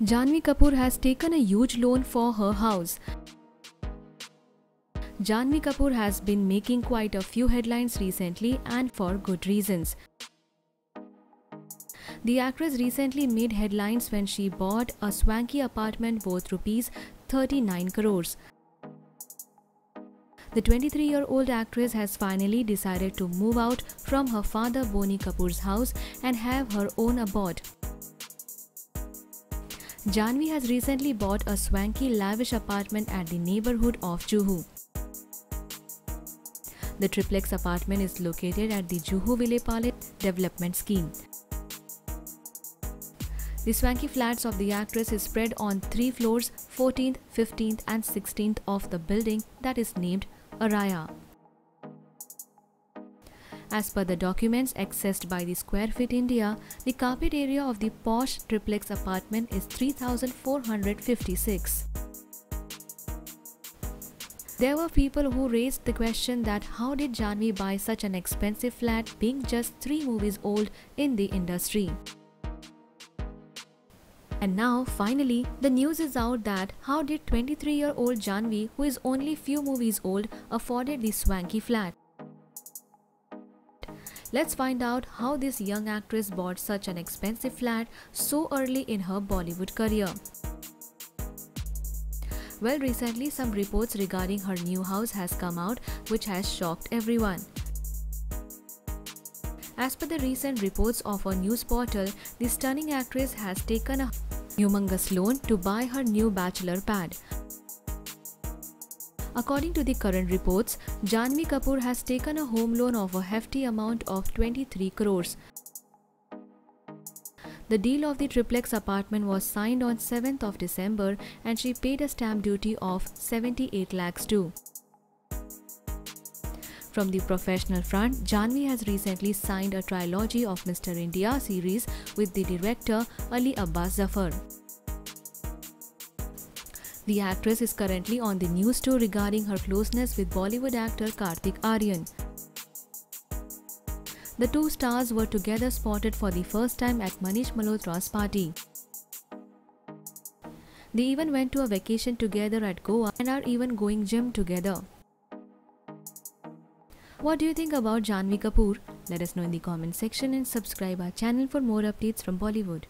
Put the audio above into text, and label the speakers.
Speaker 1: Janhvi Kapoor has taken a huge loan for her house. Janhvi Kapoor has been making quite a few headlines recently, and for good reasons. The actress recently made headlines when she bought a swanky apartment worth rupees 39 crores. The 23-year-old actress has finally decided to move out from her father Boney Kapoor's house and have her own abode. Janhvi has recently bought a swanky lavish apartment at the neighborhood of Juhu. The triplex apartment is located at the Juhu Ville Palette development scheme. The swanky flats of the actress is spread on 3 floors, 14th, 15th and 16th of the building that is named Araya. As per the documents accessed by the Square Feet India, the carpet area of the posh triplex apartment is 3,456. There were people who raised the question that how did Janhvi buy such an expensive flat being just 3 movies old in the industry? And now, finally, the news is out that how did 23-year-old Janhvi, who is only few movies old, afforded the swanky flat? Let's find out how this young actress bought such an expensive flat so early in her Bollywood career. Well, recently some reports regarding her new house has come out, which has shocked everyone. As per the recent reports of a news portal, the stunning actress has taken a humongous loan to buy her new bachelor pad. According to the current reports, Janhvi Kapoor has taken a home loan of a hefty amount of 23 crores. The deal of the triplex apartment was signed on 7th of December and she paid a stamp duty of 78 lakhs too. From the professional front, Janhvi has recently signed a trilogy of Mr. India series with the director Ali Abbas Zafar. The actress is currently on the news too regarding her closeness with Bollywood actor Kartik Aaryan. The two stars were together spotted for the first time at Manish Malhotra's party. They even went to a vacation together at Goa and are even going gym together. What do you think about Janhvi Kapoor? Let us know in the comment section and subscribe our channel for more updates from Bollywood.